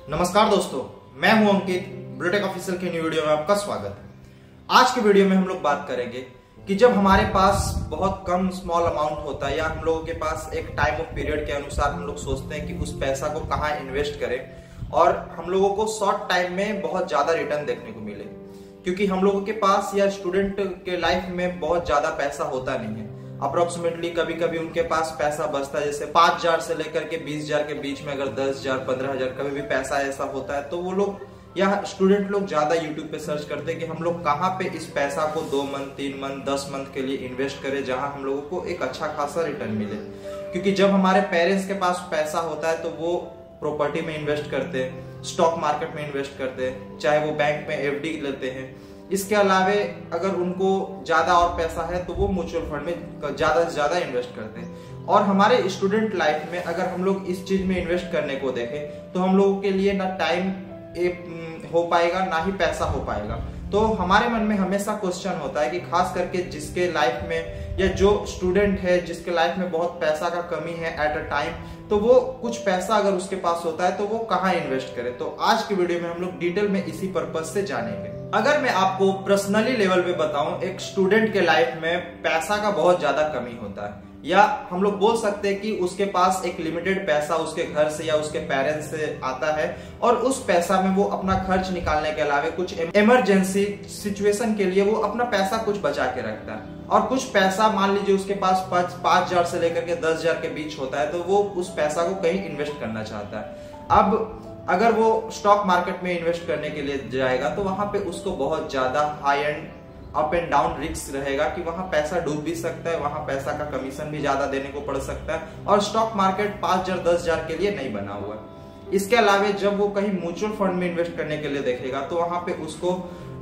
नमस्कार दोस्तों, मैं हूं अंकित। ब्लूटेक ऑफिशियल के न्यू वीडियो में आपका स्वागत है। आज के वीडियो में हम लोग बात करेंगे कि जब हमारे पास बहुत कम स्मॉल अमाउंट होता है या हम लोगों के पास एक टाइम ऑफ पीरियड के अनुसार हम लोग सोचते हैं कि उस पैसा को कहाँ इन्वेस्ट करें और हम लोगों को शॉर्ट टाइम में बहुत ज्यादा रिटर्न देखने को मिले, क्योंकि हम लोगों के पास या स्टूडेंट के लाइफ में बहुत ज्यादा पैसा होता नहीं है। अप्रोक्सीमेटली कभी कभी उनके पास पैसा बचता है, जैसे 5,000 से लेकर के 20,000 के बीच में, अगर 10,000 15,000 कभी भी पैसा ऐसा होता है तो वो लोग या स्टूडेंट लोग ज्यादा यूट्यूब पे सर्च करते हैं कि हम लोग कहाँ पे इस पैसा को 2 मंथ 3 मंथ 10 मंथ के लिए इन्वेस्ट करें जहां हम लोगों को एक अच्छा खासा रिटर्न मिले। क्योंकि जब हमारे पेरेंट्स के पास पैसा होता है तो वो प्रॉपर्टी में इन्वेस्ट करते हैं, स्टॉक मार्केट में इन्वेस्ट करते हैं, चाहे वो बैंक में एफडी लेते हैं। इसके अलावे अगर उनको ज्यादा और पैसा है तो वो म्यूचुअल फंड में ज्यादा से ज्यादा इन्वेस्ट करते हैं। और हमारे स्टूडेंट लाइफ में अगर हम लोग इस चीज में इन्वेस्ट करने को देखें तो हम लोगों के लिए ना टाइम हो पाएगा ना ही पैसा हो पाएगा। तो हमारे मन में हमेशा क्वेश्चन होता है कि खास करके जिसके लाइफ में या जो स्टूडेंट है जिसके लाइफ में बहुत पैसा का कमी है एट अ टाइम, तो वो कुछ पैसा अगर उसके पास होता है तो वो कहाँ इन्वेस्ट करे। तो आज की वीडियो में हम लोग डिटेल में इसी पर्पज से जानेंगे। अगर मैं आपको पर्सनली लेवल पे बताऊं, एक स्टूडेंट के लाइफ में पैसा का बहुत ज्यादा कमी होता है, या हम लोग बोल सकते हैं कि उसके पास एक लिमिटेड पैसा उसके घर से या उसके पेरेंट्स से आता है और उस पैसा में वो अपना खर्च निकालने के अलावा कुछ इमरजेंसी सिचुएशन के लिए वो अपना पैसा कुछ बचा के रखता है। और कुछ पैसा मान लीजिए उसके पास 5,000 से लेकर के 10,000 के बीच होता है तो वो उस पैसा को कहीं इन्वेस्ट करना चाहता है। अब अगर वो स्टॉक मार्केट में इन्वेस्ट करने के लिए जाएगा तो वहां पे उसको बहुत ज्यादा high and up and down risk रहेगा कि वहां पैसा डूब भी सकता है, वहां पैसा का कमीशन भी ज्यादा देने को पड़ सकता है। और स्टॉक मार्केट 5,000 10,000 के लिए नहीं बना हुआ है। इसके अलावा जब वो कहीं म्यूचुअल फंड में इन्वेस्ट करने के लिए देखेगा तो वहां पे उसको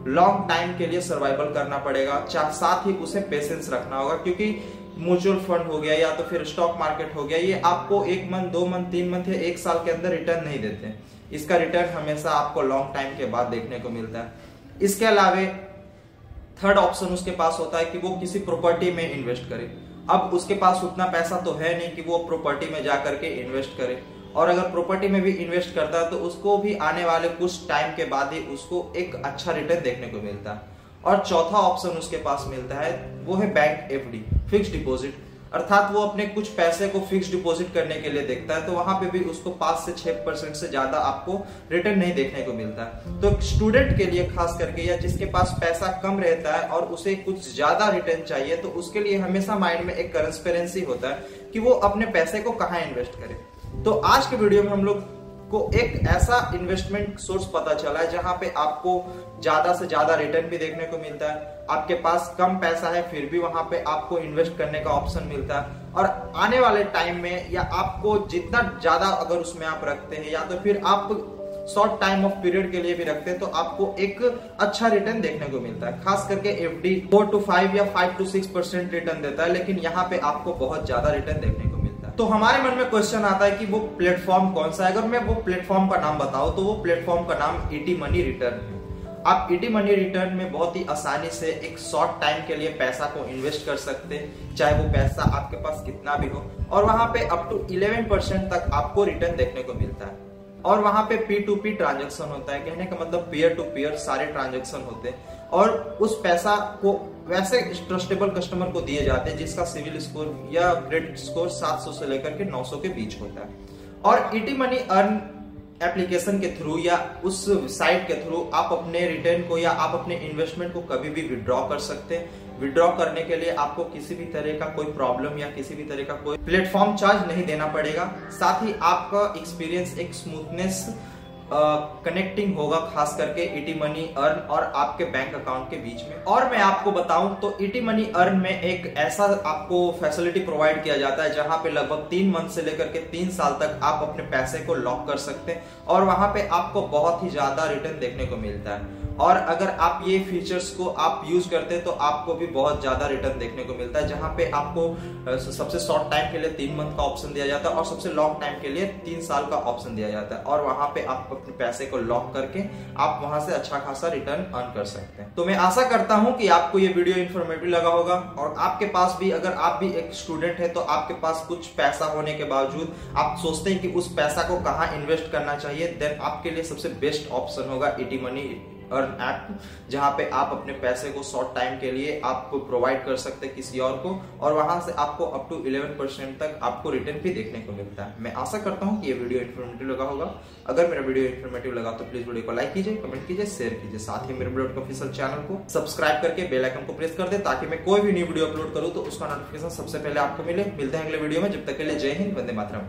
लॉन्ग टाइम के लिए सर्वाइवल करना पड़ेगा, साथ ही उसे पेशेंस रखना होगा। क्योंकि म्यूचुअल फंड हो गया या तो फिर स्टॉक मार्केट हो गया, ये आपको 1 मंथ 2 मंथ 3 मंथ या 1 साल के अंदर रिटर्न नहीं देते। इसका रिटर्न हमेशा आपको लॉन्ग टाइम के बाद देखने को मिलता है। इसके अलावा थर्ड ऑप्शन उसके पास होता है कि वो किसी प्रॉपर्टी में इन्वेस्ट करे। अब उसके पास उतना पैसा तो है नहीं कि वो प्रॉपर्टी में जाकर के इन्वेस्ट करे, और अगर प्रॉपर्टी में भी इन्वेस्ट करता है तो उसको भी आने वाले कुछ टाइम के बाद ही उसको एक अच्छा रिटर्न देखने को मिलता है। और चौथा ऑप्शन उसके पास मिलता है वो है बैंक एफडी, फिक्स डिपॉजिट, अर्थात वो अपने कुछ पैसे को फिक्स डिपॉजिट करने के लिए देखता है तो वहां पे भी उसको 5 से 6% से ज्यादा आपको रिटर्न नहीं देखने को मिलता है। तो स्टूडेंट के लिए खास करके या जिसके पास पैसा कम रहता है और उसे कुछ ज्यादा रिटर्न चाहिए तो उसके लिए हमेशा माइंड में एक ट्रांसपेरेंसी होता है कि वो अपने पैसे को कहाँ इन्वेस्ट करे। तो आज के वीडियो में हम लोग को एक ऐसा इन्वेस्टमेंट सोर्स पता चला है जहां पे आपको ज्यादा से ज्यादा रिटर्न भी देखने को मिलता है। आपके पास कम पैसा है फिर भी वहां पे आपको इन्वेस्ट करने का ऑप्शन मिलता है, और आने वाले टाइम में या आपको जितना ज्यादा अगर उसमें आप रखते हैं या तो फिर आप शॉर्ट टाइम ऑफ पीरियड के लिए भी रखते हैं तो आपको एक अच्छा रिटर्न देखने को मिलता है। खास करके एफडी 4 to 5 या 5 to 6% रिटर्न देता है, लेकिन यहाँ पे आपको बहुत ज्यादा रिटर्न देखने को मिलता है। तो हमारे मन में क्वेश्चन आता है कि वो प्लेटफॉर्म कौन सा है। अगर मैं वो प्लेटफॉर्म का नाम बताऊं तो वो प्लेटफॉर्म का नाम ईटी मनी रिटर्न है। आप ईटी मनी रिटर्न में बहुत ही आसानी से एक शॉर्ट टाइम के लिए पैसा को इन्वेस्ट कर सकते हैं, चाहे वो पैसा आपके पास कितना भी हो, और वहां पे अप टू 11% तक आपको रिटर्न देखने को मिलता है। और वहां पे P2P ट्रांजैक्शन होता है, कहने का मतलब पीयर टू पीयर सारे ट्रांजैक्शन होते हैं, और उस पैसा को वैसे ट्रस्टेबल कस्टमर को दिए जाते हैं जिसका सिविल स्कोर या क्रेडिट स्कोर 700 से लेकर के 900 के बीच होता है। और ईटी मनी अर्न एप्लीकेशन के थ्रू या उस साइट के थ्रू आप अपने रिटर्न को या आप अपने इन्वेस्टमेंट को कभी भी विड्रॉ कर सकते हैं। विड्रॉ करने के लिए आपको किसी भी तरह का कोई प्रॉब्लम या किसी भी तरह का कोई प्लेटफॉर्म चार्ज नहीं देना पड़ेगा। साथ ही आपका एक्सपीरियंस एक स्मूथनेस कनेक्टिंग होगा, खास करके ईटी मनी अर्न और आपके बैंक अकाउंट के बीच में। और मैं आपको बताऊं तो ईटी मनी अर्न में एक ऐसा आपको फैसिलिटी प्रोवाइड किया जाता है जहां पे लगभग 3 मंथ से लेकर के 3 साल तक आप अपने पैसे को लॉक कर सकते हैं, और वहां पे आपको बहुत ही ज्यादा रिटर्न देखने को मिलता है। और अगर आप ये फीचर्स को आप यूज करते हैं तो आपको भी बहुत ज्यादा रिटर्न देखने को मिलता है, जहां पे आपको सबसे शॉर्ट टाइम के लिए 3 मंथ का ऑप्शन दिया जाता है और सबसे लॉन्ग टाइम के लिए 3 साल का ऑप्शन दिया जाता है, और वहां पे आपको अपने पैसे को लॉक करके आप वहां से अच्छा खासा रिटर्न अर्न कर सकते हैं। तो मैं आशा करता हूं कि आपको ये वीडियो इन्फॉर्मेटिव लगा होगा और आपके पास भी, अगर आप भी एक स्टूडेंट है तो आपके पास कुछ पैसा होने के बावजूद आप सोचते हैं कि उस पैसा को कहां इन्वेस्ट करना चाहिए, देन आपके लिए सबसे बेस्ट ऑप्शन होगा ईटी मनी अर्न ऐप, जहां पे आप अपने पैसे को शॉर्ट टाइम के लिए आप प्रोवाइड कर सकते हैं किसी और को, और वहां से आपको अप टू 11% तक आपको रिटर्न भी देखने को मिलता है। मैं आशा करता हूं कि ये वीडियो इन्फॉर्मेटिव लगा होगा। अगर मेरा वीडियो इन्फॉर्मेटिव लगा तो प्लीज वीडियो को लाइक कीजिए, कमेंट कीजिए, शेयर कीजिए, साथ ही मेरे ब्लॉग ऑफिशियल चैनल को सब्सक्राइब करके बेल आइकन को प्रेस कर दे ताकि मैं कोई भी न्यू वीडियो अपलोड करूं तो उसका नोटिफिकेशन सबसे पहले आपको मिले। मिलते हैं अगले वीडियो में, जब तक के लिए जय हिंद, वंदे मातरम।